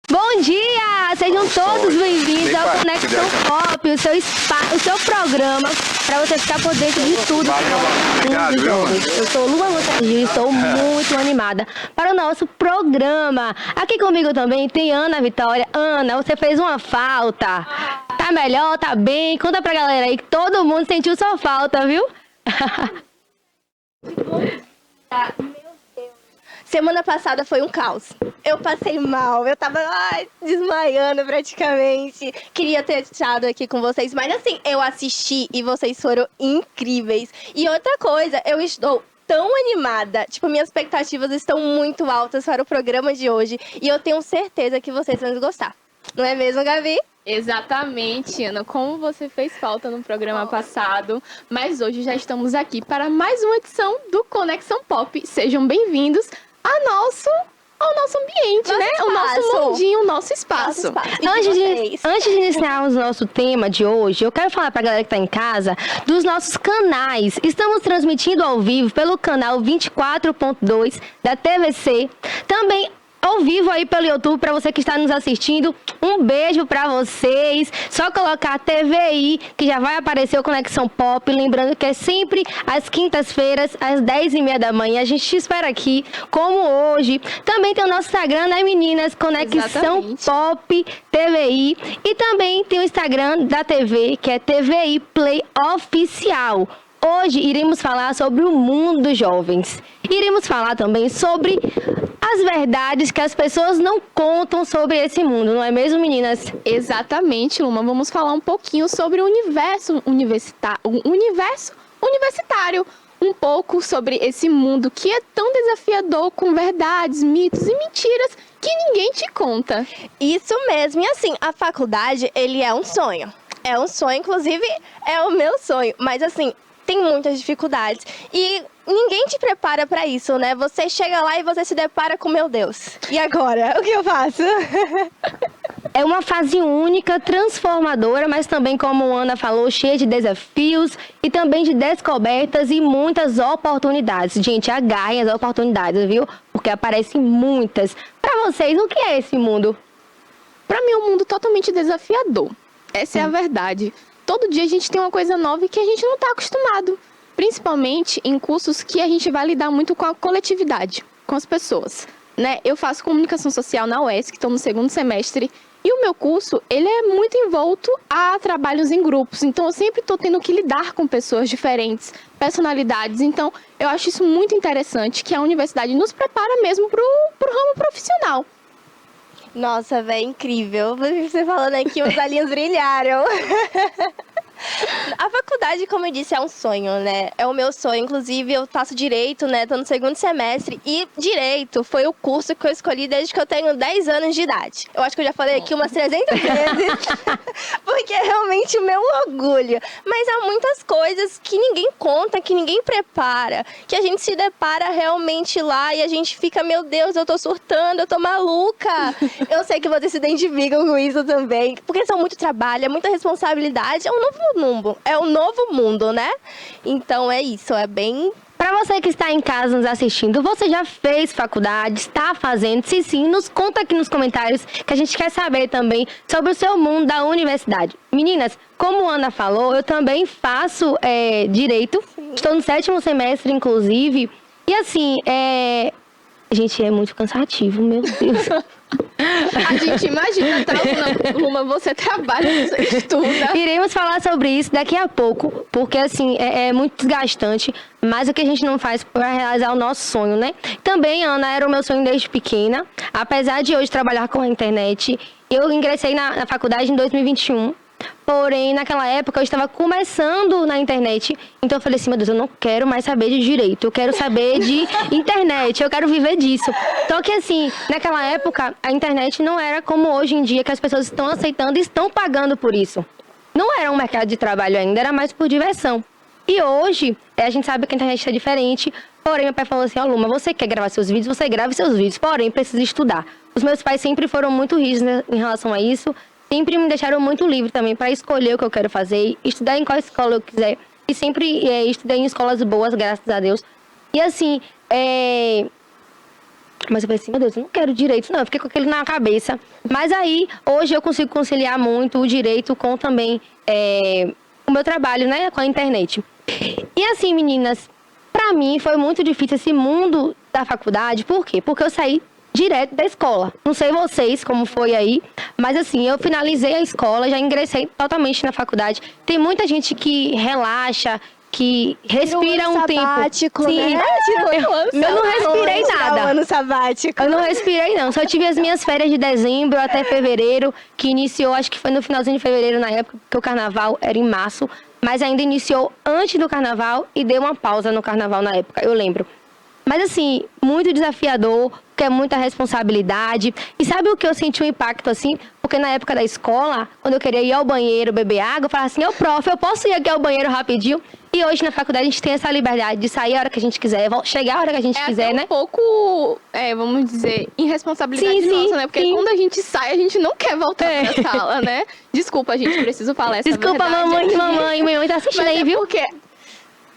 Bom dia! Sejam todos bem-vindos ao Conexão Pop, o seu programa, para você ficar por dentro de tudo. Obrigado, eu sou Luma Montargil e estou muito animada para o nosso programa. Aqui comigo também tem Ana Vitória. Ana, você fez uma falta. Tá melhor? Tá bem? Conta pra galera aí que todo mundo sentiu sua falta, viu? Semana passada foi um caos. Eu passei mal, eu tava desmaiando praticamente. Queria ter estado aqui com vocês, mas assim, eu assisti e vocês foram incríveis. E outra coisa, eu estou tão animada. Tipo, minhas expectativas estão muito altas para o programa de hoje. E eu tenho certeza que vocês vão gostar. Não é mesmo, Gabi? Exatamente, Ana, como você fez falta no programa passado, mas hoje já estamos aqui para mais uma edição do Conexão Pop. Sejam bem-vindos ao nosso ambiente, Nosso né? espaço. O nosso mundinho, o nosso espaço. Antes de iniciarmos o nosso tema de hoje, eu quero falar pra galera que tá em casa dos nossos canais. Estamos transmitindo ao vivo pelo canal 24.2 da TVC. Também ao vivo aí pelo YouTube, para você que está nos assistindo, um beijo para vocês. Só colocar a TVI, que já vai aparecer o Conexão Pop. Lembrando que é sempre às quintas-feiras, às 10h30 da manhã. A gente te espera aqui, como hoje. Também tem o nosso Instagram, né, meninas? Conexão Exatamente. Pop TVI. E também tem o Instagram da TV, que é TVI Play Oficial. Hoje iremos falar sobre o mundo dos jovens. Iremos falar também sobre as verdades que as pessoas não contam sobre esse mundo, não é mesmo, meninas? Exatamente, Luma. Vamos falar um pouquinho sobre o universo universitário. Um pouco sobre esse mundo que é tão desafiador, com verdades, mitos e mentiras que ninguém te conta. Isso mesmo. E assim, a faculdade, ele é um sonho. É um sonho, inclusive, é o meu sonho. Mas assim, tem muitas dificuldades. E ninguém te prepara pra isso, né? Você chega lá e você se depara com, meu Deus, e agora? O que eu faço? É uma fase única, transformadora, mas também, como a Ana falou, cheia de desafios e também de descobertas e muitas oportunidades. Gente, agarrem as oportunidades, viu? Porque aparecem muitas. Pra vocês, o que é esse mundo? Pra mim é um mundo totalmente desafiador. Essa é a verdade. Todo dia a gente tem uma coisa nova e que a gente não está acostumado. Principalmente em cursos que a gente vai lidar muito com a coletividade, com as pessoas, né? Eu faço comunicação social na UESC, estou no 2º semestre, e o meu curso, ele é muito envolto a trabalhos em grupos. Então, eu sempre estou tendo que lidar com pessoas diferentes, personalidades. Então, eu acho isso muito interessante, que a universidade nos prepara mesmo para o ramo profissional. Nossa, velho, incrível. Você falando aqui, os olhinhos brilharam. A faculdade, como eu disse, é um sonho, né? É o meu sonho. Inclusive, eu faço Direito, né? Tô no 2º semestre. E Direito foi o curso que eu escolhi desde que eu tenho 10 anos de idade. Eu acho que eu já falei aqui umas 300 vezes. Porque é realmente o meu orgulho. Mas há muitas coisas que ninguém conta, que ninguém prepara. Que a gente se depara realmente lá e a gente fica, meu Deus, eu tô surtando, eu tô maluca. Eu sei que vocês se identificam com isso também. Porque são muito trabalho, é muita responsabilidade. É um novo mundo, né? Então é isso, é bem... Para você que está em casa nos assistindo, você já fez faculdade, está fazendo? Se sim, nos conta aqui nos comentários que a gente quer saber também sobre o seu mundo da universidade. Meninas, como a Ana falou, eu também faço Direito. Sim. Estou no 7º semestre, inclusive. E assim, gente, é muito cansativo, meu Deus. A gente imagina, tá, Luma, você trabalha, você estuda. Iremos falar sobre isso daqui a pouco, porque assim, é muito desgastante, mas o que a gente não faz para realizar o nosso sonho, né? Também, Ana, era o meu sonho desde pequena, apesar de hoje trabalhar com a internet. Eu ingressei na faculdade em 2021, porém, naquela época eu estava começando na internet, então eu falei assim, meu Deus, eu não quero mais saber de direito, eu quero saber de internet, eu quero viver disso. Só que assim, naquela época, a internet não era como hoje em dia, que as pessoas estão aceitando e estão pagando por isso. Não era um mercado de trabalho ainda, era mais por diversão. E hoje, a gente sabe que a internet é diferente, porém, meu pai falou assim, Luma, você quer gravar seus vídeos, você grave seus vídeos, porém, precisa estudar. Os meus pais sempre foram muito rígidos, né, em relação a isso, sempre me deixaram muito livre também para escolher o que eu quero fazer, estudar em qual escola eu quiser. E sempre estudei em escolas boas, graças a Deus. E assim, Mas eu pensei, meu Deus, eu não quero direito, não. Eu fiquei com aquilo na cabeça. Mas aí, hoje eu consigo conciliar muito o direito com também o meu trabalho, né? Com a internet. E assim, meninas, pra mim foi muito difícil esse mundo da faculdade. Por quê? Porque eu saí direto da escola. Não sei vocês como foi aí, mas assim, eu finalizei a escola, já ingressei totalmente na faculdade. Tem muita gente que relaxa, que respira um tempo. Sabático, Sim, né? eu não respirei nada. Ano sabático. Eu não respirei, não. Só tive as minhas férias de dezembro até fevereiro, que iniciou, acho que foi no finalzinho de fevereiro, na época, porque o carnaval era em março, mas ainda iniciou antes do carnaval e deu uma pausa no carnaval na época, eu lembro. Mas assim, muito desafiador, porque é muita responsabilidade. E sabe o que eu senti um impacto assim? Porque na época da escola, quando eu queria ir ao banheiro, beber água, eu falava assim, prof, eu posso ir aqui ao banheiro rapidinho? E hoje na faculdade a gente tem essa liberdade de sair a hora que a gente quiser, chegar a hora que a gente quiser, né? Um pouco, vamos dizer, irresponsabilidade nossa, né? Porque quando a gente sai, a gente não quer voltar pra sala, né? Desculpa, gente, preciso falar essa Desculpa, verdade. mamãe tá assistindo aí, viu?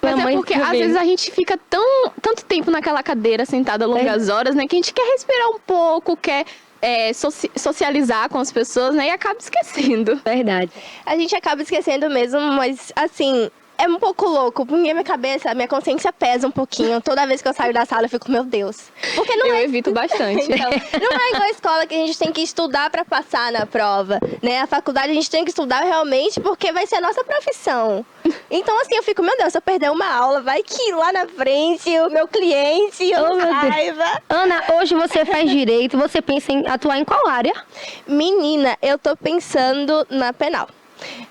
Mas é porque às vezes a gente fica tanto tempo naquela cadeira sentada longas horas, né? Que a gente quer respirar um pouco, quer socializar com as pessoas, né? E acaba esquecendo. Verdade. A gente acaba esquecendo mesmo, mas assim, é um pouco louco, porque minha cabeça, minha consciência pesa um pouquinho. Toda vez que eu saio da sala, eu fico, meu Deus. Porque não eu evito bastante. Então, não é igual a escola que a gente tem que estudar pra passar na prova, né? A faculdade a gente tem que estudar realmente porque vai ser a nossa profissão. Então, assim, eu fico, meu Deus, se eu perder uma aula, vai que lá na frente o meu cliente, raiva. Ana, hoje você faz direito, você pensa em atuar em qual área? Menina, eu tô pensando na penal.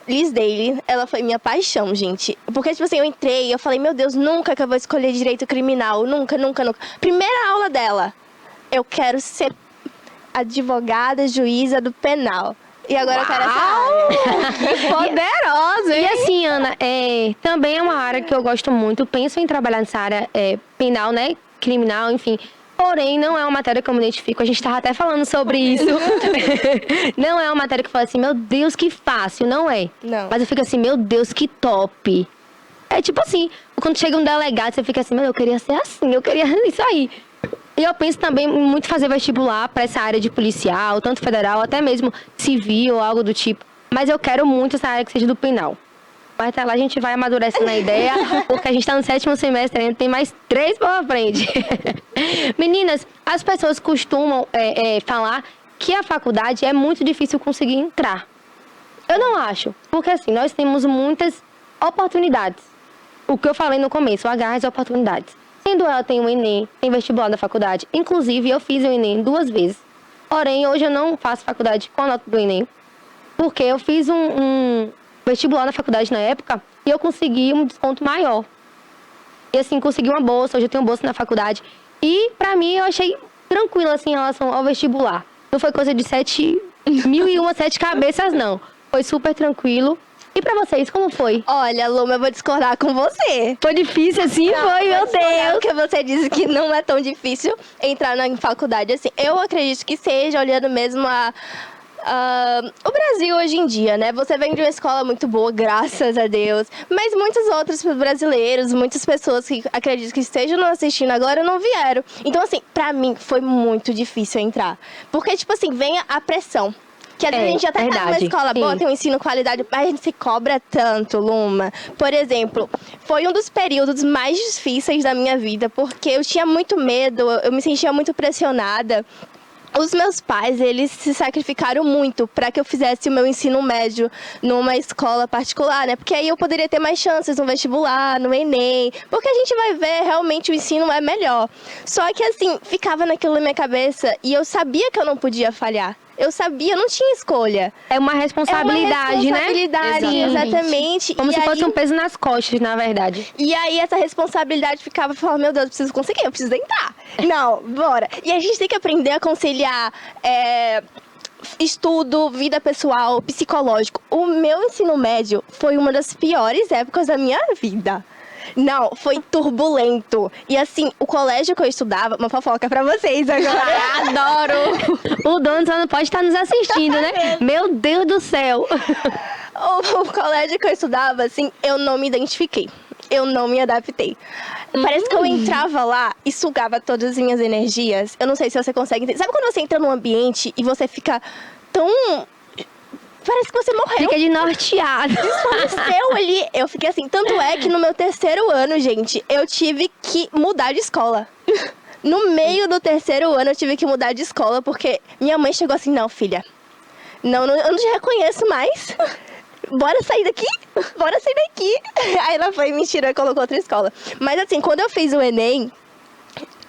Liz Daly, ela foi minha paixão, gente. Porque, tipo assim, eu entrei e eu falei, meu Deus, nunca que eu vou escolher direito criminal. Nunca. Primeira aula dela, eu quero ser advogada, juíza do penal. E agora eu quero essa área. Poderosa, hein? E assim, Ana, também é uma área que eu gosto muito. Penso em trabalhar nessa área penal, né? Criminal, enfim. Porém, não é uma matéria que eu me identifico. A gente estava até falando sobre isso. Não é uma matéria que eu falo assim, meu Deus, que fácil. Não é. Não. Mas eu fico assim, meu Deus, que top. É tipo assim, quando chega um delegado, você fica assim, meu, eu queria ser assim, eu queria isso aí. E eu penso também em muito fazer vestibular para essa área de policial, tanto federal, até mesmo civil ou algo do tipo. Mas eu quero muito essa área que seja do penal. Mas até lá a gente vai amadurecendo a ideia, porque a gente está no 7º semestre ainda, tem mais 3 pela frente. Meninas, as pessoas costumam falar que a faculdade é muito difícil conseguir entrar. Eu não acho, porque assim, nós temos muitas oportunidades. O que eu falei no começo, agarra as oportunidades. Sendo ela, tem o Enem, tem vestibular da faculdade. Inclusive, eu fiz o Enem 2 vezes. Porém, hoje eu não faço faculdade com a nota do Enem, porque eu fiz um vestibular na faculdade na época e eu consegui um desconto maior. E assim, consegui uma bolsa, hoje eu tenho bolsa na faculdade. E pra mim eu achei tranquilo assim em relação ao vestibular. Não foi coisa de 7 cabeças, não. Foi super tranquilo. E pra vocês, como foi? Olha, Luma, eu vou discordar com você. Foi difícil assim? Não, foi, meu Deus. Porque você disse que não é tão difícil entrar na faculdade assim. Eu acredito que seja, olhando mesmo o Brasil hoje em dia, né? Você vem de uma escola muito boa, graças a Deus. Mas muitos outros brasileiros, muitas pessoas que acredito que estejam nos assistindo agora não vieram. Então, assim, pra mim foi muito difícil entrar. Porque, tipo assim, vem a pressão. Que às vezes a gente até tá numa escola boa, tem um ensino qualidade, mas a gente se cobra tanto, Luma. Por exemplo, foi um dos períodos mais difíceis da minha vida, porque eu tinha muito medo, eu me sentia muito pressionada. Os meus pais, eles se sacrificaram muito para que eu fizesse o meu ensino médio numa escola particular, né? Porque aí eu poderia ter mais chances no vestibular, no Enem, porque a gente vai ver realmente o ensino é melhor. Só que assim, ficava naquilo na minha cabeça e eu sabia que eu não podia falhar. Eu sabia, não tinha escolha. É uma responsabilidade, né? Exatamente. Como se fosse um peso nas costas, na verdade. E aí essa responsabilidade ficava falando, meu Deus, eu preciso conseguir, eu preciso entrar. Não, bora. E a gente tem que aprender a conciliar estudo, vida pessoal, psicológico. O meu ensino médio foi uma das piores épocas da minha vida. Não, foi turbulento. E assim, o colégio que eu estudava, uma fofoca pra vocês agora. Adoro! O dono só não pode estar nos assistindo, né? Meu Deus do céu! O colégio que eu estudava, assim, eu não me identifiquei. eu não me adaptei. Parece que eu entrava lá e sugava todas as minhas energias. Eu não sei se você consegue entender. Sabe quando você entra num ambiente e você fica tão... Parece que você morreu. Fica de norteado. Desfaleceu ali. Eu fiquei assim. Tanto é que no meu 3º ano, gente, eu tive que mudar de escola. No meio do 3º ano, eu tive que mudar de escola, porque minha mãe chegou assim, não, filha, não, eu não te reconheço mais. Bora sair daqui? Bora sair daqui. Aí ela foi, me tirou e colocou outra escola. Mas assim, quando eu fiz o Enem,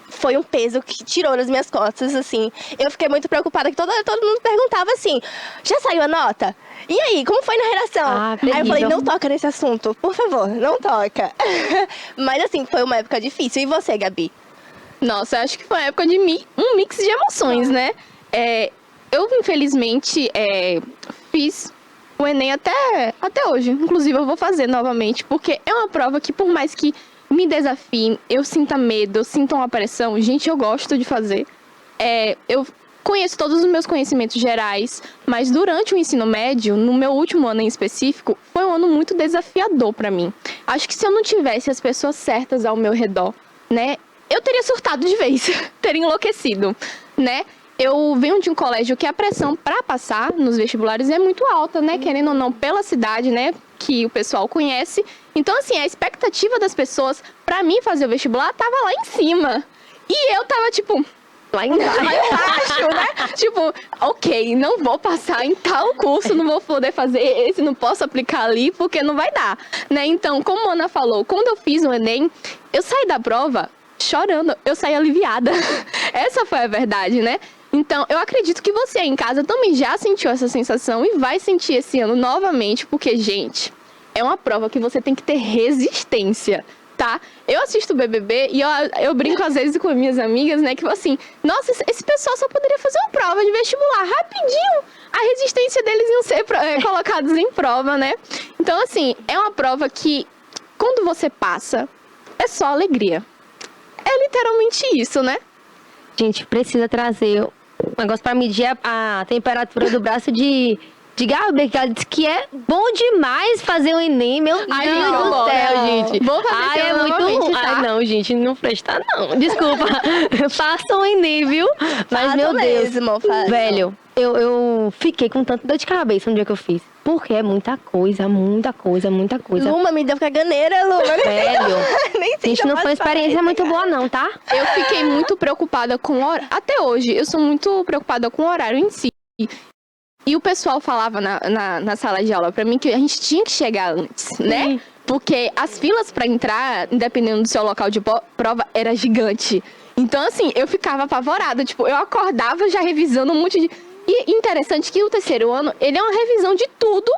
foi um peso que tirou das minhas costas, assim. Eu fiquei muito preocupada, que todo mundo perguntava assim, já saiu a nota? E aí, como foi na redação? Aí eu falei, não toca nesse assunto, por favor, não toca. Mas assim, foi uma época difícil. E você, Gabi? Nossa, eu acho que foi uma época de um mix de emoções, né? Eu, infelizmente, fiz o Enem até hoje. Inclusive, eu vou fazer novamente, porque é uma prova que, por mais que me desafie, eu sinta medo, eu sinta uma pressão, gente, eu gosto de fazer. Eu conheço todos os meus conhecimentos gerais, mas durante o ensino médio, no meu último ano em específico, foi um ano muito desafiador para mim. Acho que se eu não tivesse as pessoas certas ao meu redor, né, eu teria surtado de vez, teria enlouquecido, né? Eu venho de um colégio que a pressão para passar nos vestibulares é muito alta, né? Querendo ou não, pela cidade, né? Que o pessoal conhece. Então, assim, a expectativa das pessoas para mim fazer o vestibular tava lá em cima. E eu tava, tipo, lá embaixo, né? Tipo, ok, não vou passar em tal curso, não vou poder fazer esse, não posso aplicar ali, porque não vai dar, né? Então, como a Ana falou, quando eu fiz o Enem, eu saí da prova chorando, eu saí aliviada. Essa foi a verdade, né? Então, eu acredito que você em casa também já sentiu essa sensação e vai sentir esse ano novamente, porque, gente, é uma prova que você tem que ter resistência, tá? Eu assisto o BBB e eu brinco às vezes com minhas amigas, né, que assim, nossa, esse pessoal só poderia fazer uma prova de vestibular rapidinho. A resistência deles iam ser colocados em prova, né? Então, assim, é uma prova que, quando você passa, é só alegria. É literalmente isso, né? Gente, precisa trazer um negócio pra medir a temperatura do braço de Gabi, que ela disse que é bom demais fazer o Enem, meu Deus do céu, gente. Vou fazer é muito ruim. tá? Ai, não, gente, não presta não. Desculpa. Façam o Enem, viu? Mas, meu Deus, velho, eu fiquei com tanta dor de cabeça no dia que eu fiz. Porque é muita coisa, muita coisa, muita coisa. Luma, me deu caganeira, Luma. Velho, Nem sei gente, não foi uma experiência muito boa não, tá? Eu fiquei muito preocupada com o horário. Até hoje, eu sou muito preocupada com o horário em si. E o pessoal falava na sala de aula pra mim que a gente tinha que chegar antes, né? Porque as filas pra entrar, dependendo do seu local de prova, era gigante. Então, assim, eu ficava apavorada. Tipo, eu acordava já revisando um monte de... E interessante que o 3º ano, ele é uma revisão de tudo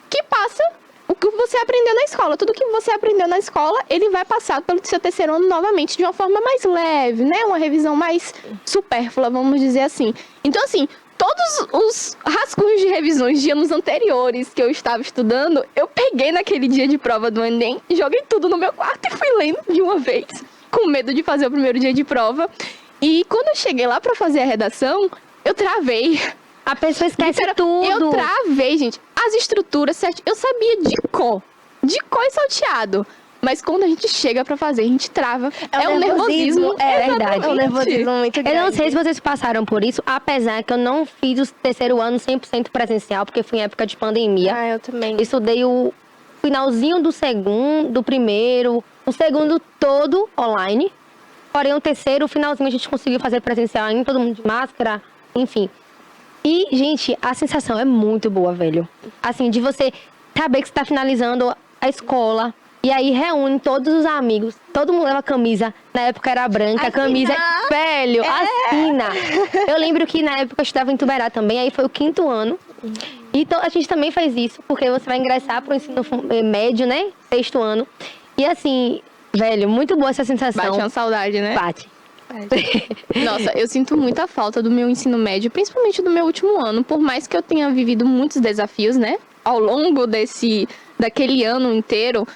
que passa o que você aprendeu na escola. Tudo que você aprendeu na escola, ele vai passar pelo seu 3º ano novamente de uma forma mais leve, né? Uma revisão mais supérflua, vamos dizer assim. Então, assim, todos os rascunhos de revisões de anos anteriores que eu estava estudando, eu peguei naquele dia de prova do Enem, joguei tudo no meu quarto e fui lendo de uma vez, com medo de fazer o primeiro dia de prova. E quando eu cheguei lá para fazer a redação, eu travei. A pessoa esquece tudo. Eu travei, gente. As estruturas, eu sabia de cor e salteado. Mas quando a gente chega pra fazer, a gente trava. É um nervosismo. É verdade. É um nervosismo muito grande. Eu não sei se vocês passaram por isso, apesar que eu não fiz o 3º ano 100% presencial, porque foi em época de pandemia. Eu também. Estudei o finalzinho do primeiro, o segundo todo online. Porém, o 3º, o finalzinho, a gente conseguiu fazer presencial ainda, todo mundo de máscara, enfim. E, gente, a sensação é muito boa, velho. Assim, de você saber que você tá finalizando a escola. E aí reúne todos os amigos. Todo mundo leva camisa. Na época era branca, a camisa. Velho, assina. Eu lembro que na época eu estudava em Tuberá também, aí foi o 5º ano. Então a gente também faz isso, porque você vai ingressar pro ensino médio, né? 6º ano. E assim, velho, muito boa essa sensação. Bate uma saudade, né? Bate. Nossa, eu sinto muita falta do meu ensino médio, principalmente do meu último ano. Por mais que eu tenha vivido muitos desafios, né? Ao longo daquele ano inteiro,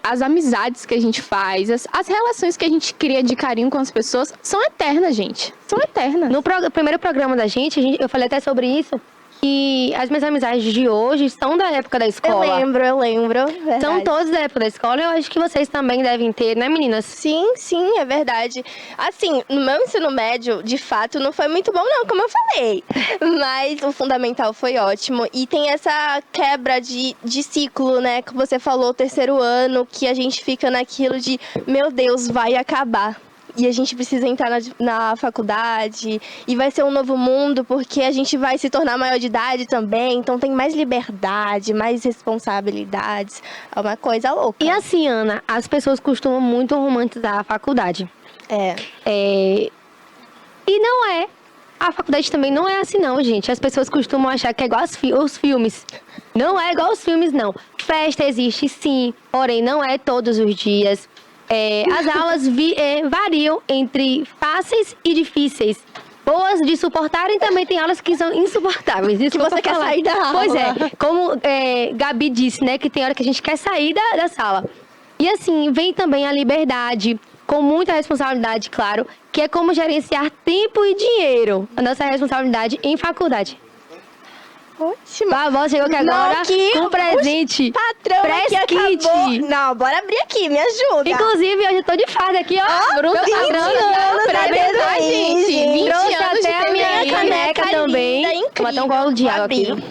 as amizades que a gente faz, as relações que a gente cria de carinho com as pessoas são eternas, gente. São eternas. No primeiro programa da gente, eu falei até sobre isso, que as minhas amizades de hoje são da época da escola. Eu lembro. Verdade. São todos da época da escola. Eu acho que vocês também devem ter, né, meninas? Sim, é verdade. Assim, no meu ensino médio, de fato, não foi muito bom, não, como eu falei. Mas o fundamental foi ótimo. E tem essa quebra de ciclo, né? Que você falou, terceiro ano, que a gente fica naquilo de, meu Deus, vai acabar. E a gente precisa entrar na faculdade, e vai ser um novo mundo, porque a gente vai se tornar maior de idade também, então tem mais liberdade, mais responsabilidades, é uma coisa louca. E assim, Ana, as pessoas costumam muito romantizar a faculdade. E não é. A faculdade também não é assim não, gente. As pessoas costumam achar que é igual os filmes. Não é igual os filmes, não. Festa existe sim, porém não é todos os dias. As aulas variam entre fáceis e difíceis. Boas de suportar e também tem aulas que são insuportáveis. Que você quer sair da aula. Pois é, como Gabi disse, né? Que tem hora que a gente quer sair da sala. E assim, vem também a liberdade, com muita responsabilidade, claro, que é como gerenciar tempo e dinheiro. A nossa responsabilidade em faculdade. Ótimo. A avó chegou aqui agora com um presente. Patrão aqui Press-kit. acabou. Não, bora abrir aqui, me ajuda. Inclusive, hoje eu tô de farda aqui, ó. Bruno, 20 anos, pra né, verdade, gente. 20 Trouxe anos de até a minha TVI. caneca também. Linda, incrível. Vou botar um golo de água aqui. Abri.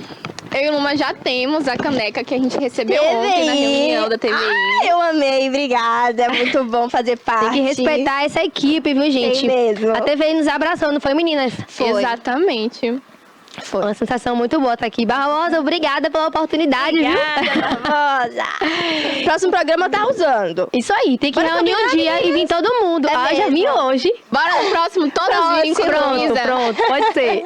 Eu e Luma já temos a caneca que a gente recebeu ontem na reunião da TVI. Eu amei, obrigada. É muito bom fazer parte. Tem que respeitar essa equipe, viu, gente? Tem mesmo. A TVI nos abraçou, não foi, meninas? Foi. Exatamente. Foi uma sensação muito boa estar aqui. Barbosa, obrigada pela oportunidade, viu? Obrigada, Barbosa. Próximo programa tá usando. Isso aí, tem que Bora reunir um combinar, dia e vir todo mundo. É Já mesmo. vim hoje. Bora no próximo, todas virem com Luísa. Pronto, pode ser.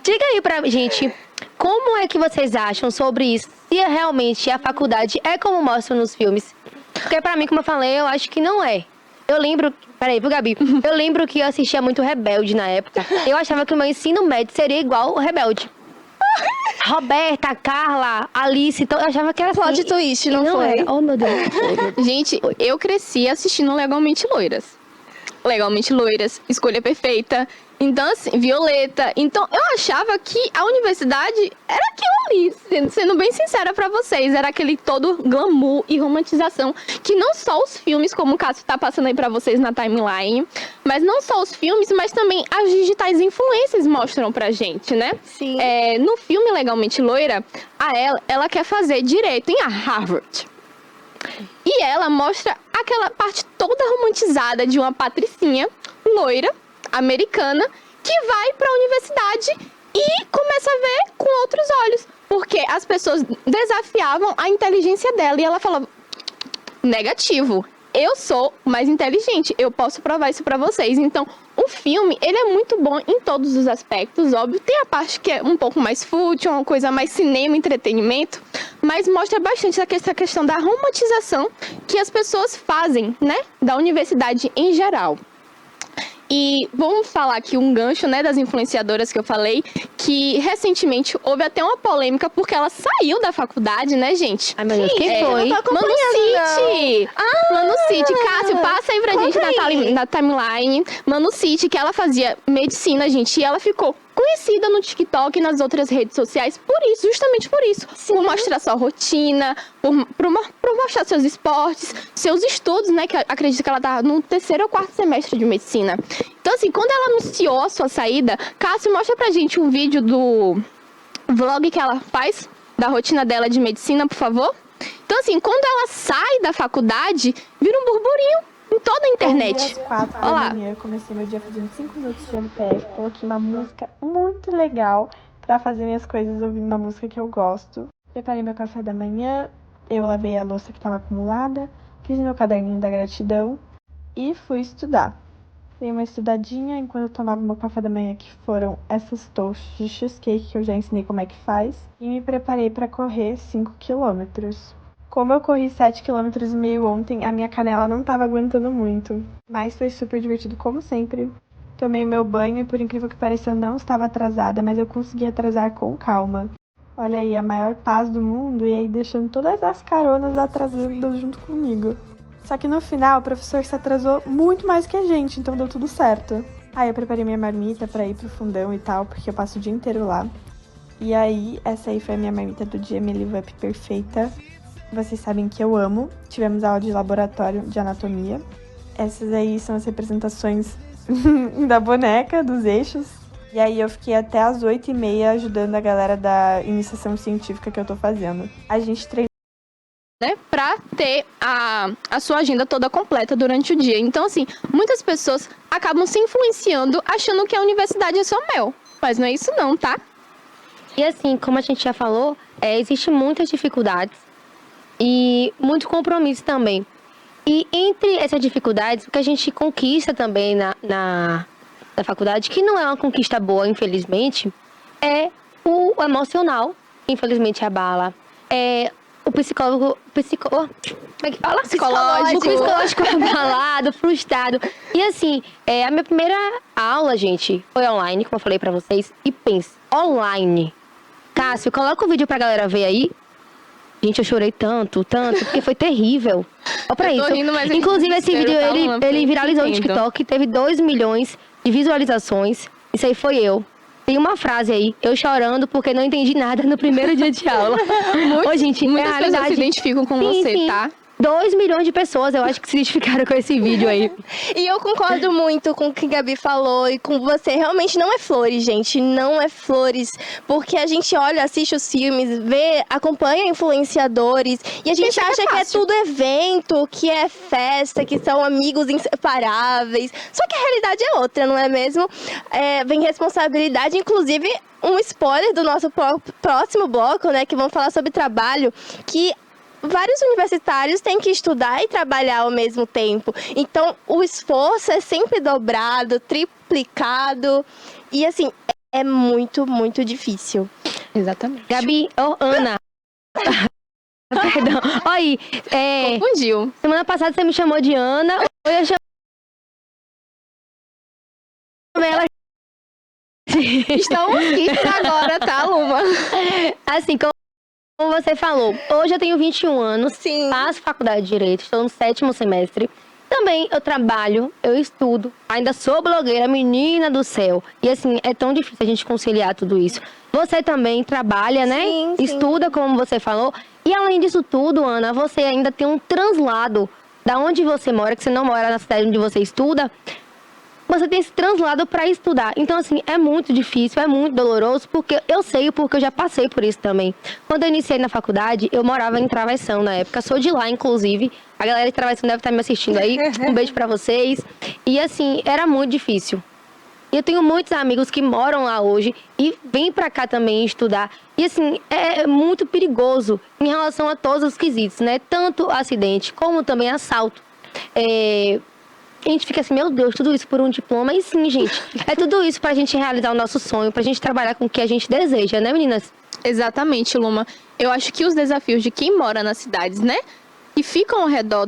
Diga aí pra gente, como é que vocês acham sobre isso? Se realmente a faculdade é como mostram nos filmes? Porque pra mim, como eu falei, eu acho que não é. Eu lembro... Peraí, viu, Gabi? Eu lembro que eu assistia muito Rebelde na época. Eu achava que o meu ensino médio seria igual o Rebelde. Roberta, Carla, Alice, eu achava que era assim. Plot twist, não foi? Era. Oh, meu Deus. Gente, eu cresci assistindo Legalmente Loiras. Legalmente Loiras, Escolha Perfeita. Então, assim, Violeta. Então, eu achava que a universidade era aquilo ali. Sendo bem sincera pra vocês, era aquele todo glamour e romantização. Que não só os filmes, como o Cássio tá passando aí pra vocês na timeline, mas não só os filmes, mas também as digitais influências mostram pra gente, né? Sim. No filme Legalmente Loira, ela quer fazer direito em Harvard. E ela mostra aquela parte toda romantizada de uma patricinha loira, americana, que vai para a universidade e começa a ver com outros olhos. Porque as pessoas desafiavam a inteligência dela e ela falava, negativo, eu sou mais inteligente, eu posso provar isso para vocês. Então, o filme, ele é muito bom em todos os aspectos, óbvio. Tem a parte que é um pouco mais fútil, uma coisa mais cinema, entretenimento, mas mostra bastante essa questão da romantização que as pessoas fazem, né, da universidade em geral. E vamos falar aqui um gancho, né, das influenciadoras que eu falei, que recentemente houve até uma polêmica porque ela saiu da faculdade, né, gente? Ai, meu Deus, quem foi? Manu City! Manu City, Cássio, passa aí pra gente na timeline. Manu City, que ela fazia medicina, gente, e ela ficou conhecida no TikTok e nas outras redes sociais por isso, justamente por isso. Sim. Por mostrar sua rotina, por mostrar seus esportes, seus estudos, né? Que acredito que ela tá no 3º ou 4º semestre de medicina. Então, assim, quando ela anunciou a sua saída, Cássio, mostra pra gente um vídeo do vlog que ela faz, da rotina dela de medicina, por favor. Então, assim, quando ela sai da faculdade, vira um burburinho em toda a internet. Às 4 da manhã, eu comecei meu dia fazendo 5 minutos de MPF, coloquei uma música muito legal pra fazer minhas coisas ouvindo uma música que eu gosto. Preparei meu café da manhã, eu lavei a louça que estava acumulada, fiz meu caderninho da gratidão e fui estudar. Dei uma estudadinha enquanto eu tomava meu café da manhã, que foram essas toasts de cheesecake que eu já ensinei como é que faz, e me preparei para correr 5 quilômetros. Como eu corri 7,5 km ontem, a minha canela não tava aguentando muito. Mas foi super divertido, como sempre. Tomei meu banho e, por incrível que pareça, eu não estava atrasada, mas eu consegui atrasar com calma. Olha aí, a maior paz do mundo, e aí deixando todas as caronas atrasando junto comigo. Só que no final, o professor se atrasou muito mais que a gente, então deu tudo certo. Aí eu preparei minha marmita pra ir pro fundão e tal, porque eu passo o dia inteiro lá. E aí, essa aí foi a minha marmita do dia, minha Live Up perfeita. Vocês sabem que eu amo. Tivemos aula de laboratório de anatomia. Essas aí são as representações da boneca, dos eixos. E aí eu fiquei até as 8h30 ajudando a galera da iniciação científica que eu tô fazendo. A gente treinou, né, pra ter a sua agenda toda completa durante o dia. Então, assim, muitas pessoas acabam se influenciando achando que a universidade é só mel. Mas não é isso não, tá? E assim, como a gente já falou, existe muitas dificuldades e muito compromisso também. E entre essas dificuldades, o que a gente conquista também na faculdade, que não é uma conquista boa, infelizmente, é o emocional, infelizmente abala. O psicólogo, como é que fala? Psicológico. O psicológico abalado, frustrado. E assim, a minha primeira aula, gente, foi online, como eu falei pra vocês. E pense, online. Cássio, coloca o vídeo pra galera ver aí. Gente, eu chorei tanto, porque foi terrível. Olha pra isso. Rindo, mas inclusive, esse vídeo, ele viralizou no entendo. TikTok, teve 2 milhões de visualizações. Isso aí foi eu. Tem uma frase aí, eu chorando porque não entendi nada no primeiro dia de aula. Ô, gente, Muitas pessoas se identificam com você, sim. tá? 2 milhões de pessoas, eu acho que se identificaram com esse vídeo aí. E eu concordo muito com o que a Gabi falou e com você. Realmente não é flores, gente. Não é flores. Porque a gente olha, assiste os filmes, vê, acompanha influenciadores. E a gente acha que é tudo evento, que é festa, que são amigos inseparáveis. Só que a realidade é outra, não é mesmo? Vem responsabilidade, inclusive um spoiler do nosso próximo bloco, né? Que vamos falar sobre trabalho, que vários universitários têm que estudar e trabalhar ao mesmo tempo. Então, o esforço é sempre dobrado, triplicado. E, assim, é muito, muito difícil. Exatamente. Gabi, Ana. Perdão. Olha aí. Confundiu. Semana passada você me chamou de Ana. Hoje eu chamei ela. Estamos aqui agora, tá, Luma? Assim, como você falou, hoje eu tenho 21 anos, Sim. faço faculdade de Direito, estou no 7º semestre. Também eu trabalho, eu estudo, ainda sou blogueira, menina do céu. E assim, é tão difícil a gente conciliar tudo isso. Você também trabalha, né? Sim, sim. Estuda, como você falou. E além disso tudo, Ana, você ainda tem um translado da onde você mora, que você não mora na cidade onde você estuda. Você tem esse translado para estudar. Então, assim, é muito difícil, é muito doloroso, porque eu sei, porque eu já passei por isso também. Quando eu iniciei na faculdade, eu morava em Travessão na época. Sou de lá, inclusive. A galera de Travessão deve estar me assistindo aí. Um beijo para vocês. E, assim, era muito difícil. E eu tenho muitos amigos que moram lá hoje e vêm para cá também estudar. E, assim, é muito perigoso em relação a todos os quesitos, né? Tanto acidente, como também assalto. A gente fica assim, meu Deus, tudo isso por um diploma. E sim, gente, é tudo isso pra gente realizar o nosso sonho, pra gente trabalhar com o que a gente deseja, né, meninas? Exatamente, Luma. Eu acho que os desafios de quem mora nas cidades, né, que ficam ao redor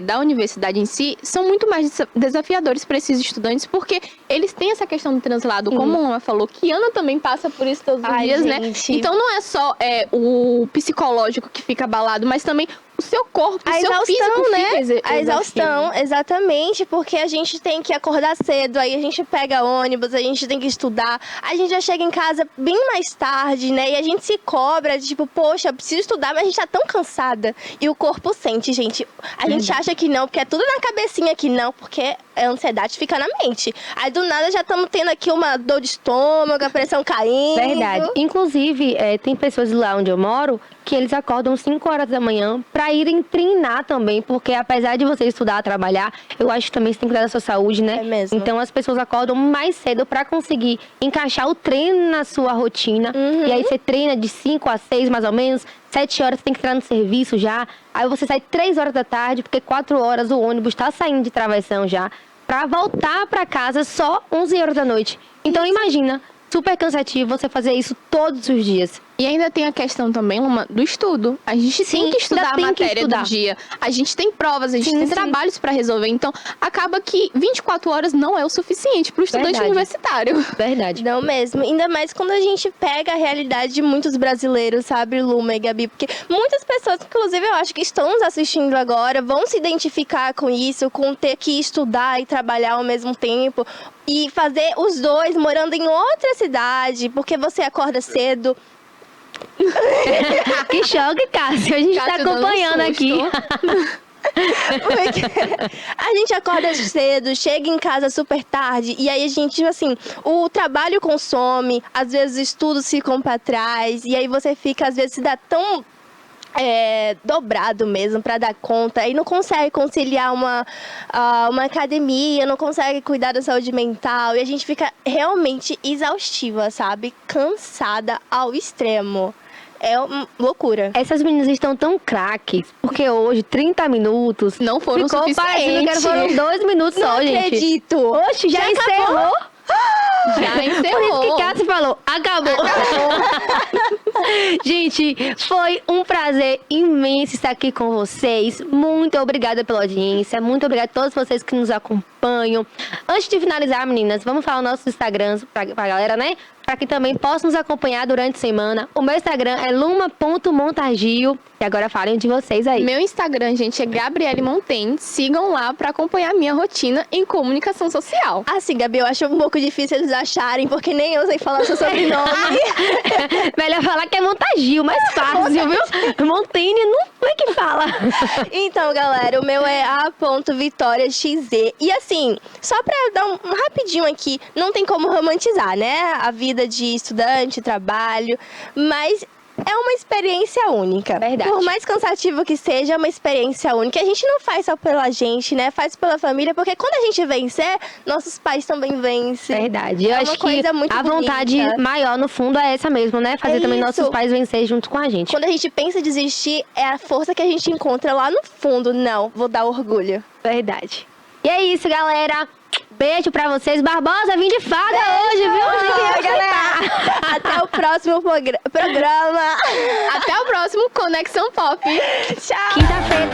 da universidade em si, são muito mais desafiadores para esses estudantes, porque eles têm essa questão do translado, como a Luma falou, que Ana também passa por isso todos os dias, gente. né? Então não é só o psicológico que fica abalado, mas também o seu corpo, o seu físico, né? fica A exaustão, exaustivo. exatamente, porque a gente tem que acordar cedo, aí a gente pega ônibus, a gente tem que estudar, a gente já chega em casa bem mais tarde, né? E a gente se cobra, de tipo, poxa, eu preciso estudar, mas a gente tá tão cansada. E o corpo sente, gente. A gente acha que não, porque é tudo na cabecinha que não, porque a ansiedade fica na mente. Aí do nada já estamos tendo aqui uma dor de estômago, a pressão caindo. Verdade. Inclusive, tem pessoas lá onde eu moro que eles acordam 5 horas da manhã pra irem treinar também, porque apesar de você estudar, trabalhar, eu acho que também você tem que cuidar da sua saúde, né? É mesmo. Então as pessoas acordam mais cedo pra conseguir encaixar o treino na sua rotina. E aí você treina de 5 a 6 mais ou menos, 7 horas você tem que entrar no serviço já. Aí você sai 3 horas da tarde, porque 4 horas o ônibus tá saindo de Travessão já, pra voltar pra casa só 11 horas da noite. Então imagina, super cansativo você fazer isso todos os dias. E ainda tem a questão também, Luma, do estudo. A gente tem que estudar a matéria do dia. A gente tem provas, a gente tem trabalhos para resolver. Então, acaba que 24 horas não é o suficiente para o estudante universitário. Verdade. Não mesmo. Ainda mais quando a gente pega a realidade de muitos brasileiros, sabe, Luma e Gabi? Porque muitas pessoas, inclusive eu acho que estão nos assistindo agora, vão se identificar com isso, com ter que estudar e trabalhar ao mesmo tempo. E fazer os dois morando em outra cidade, porque você acorda cedo. Que choque, Cássio. A gente tá acompanhando aqui. Porque a gente acorda cedo, chega em casa super tarde, e aí a gente, tipo assim, o trabalho consome, às vezes os estudos ficam pra trás, e aí você fica, às vezes, se dá tão dobrado mesmo pra dar conta, e não consegue conciliar uma academia, não consegue cuidar da saúde mental, e a gente fica realmente exaustiva, sabe? Cansada ao extremo. É uma loucura. Essas meninas estão tão craques, porque hoje, 30 minutos... Não foram suficientes. Que foram 2 minutos só, gente. Não acredito. Oxe, já encerrou. Já encerrou. Por isso que Cássio falou, acabou. Gente, foi um prazer imenso estar aqui com vocês. Muito obrigada pela audiência. Muito obrigada a todos vocês que nos acompanham. Antes de finalizar, meninas, vamos falar o nosso Instagram pra galera, né? Para que também possam nos acompanhar durante a semana. O meu Instagram é luma.montagio. E agora falem de vocês aí. Meu Instagram, gente, é Gabriele Montem. Sigam lá para acompanhar a minha rotina em comunicação social. Assim, Gabi, eu acho um pouco difícil eles acharem, porque nem eu sei falar seu sobrenome. Melhor falar que é Montagio, mais fácil, viu? Montaigne não é que fala. Então, galera, o meu é a.vitoriaxz. E assim, só pra dar um rapidinho aqui, não tem como romantizar, né? A vida de estudante, trabalho, mas é uma experiência única. Verdade. Por mais cansativo que seja, é uma experiência única. A gente não faz só pela gente, né? Faz pela família, porque quando a gente vencer, nossos pais também vencem. Verdade. Eu É uma acho que coisa muito a vontade bonita. maior, no fundo, é essa mesmo, né? Fazer também isso. nossos pais vencer junto com a gente. Quando a gente pensa em desistir, é a força que a gente encontra lá no fundo. Não, vou dar orgulho. Verdade. E é isso, galera. Beijo pra vocês. Barbosa, vim de fada hoje, viu? Galera, até o próximo programa. Até o próximo Conexão Pop. Tchau. Quinta-feira.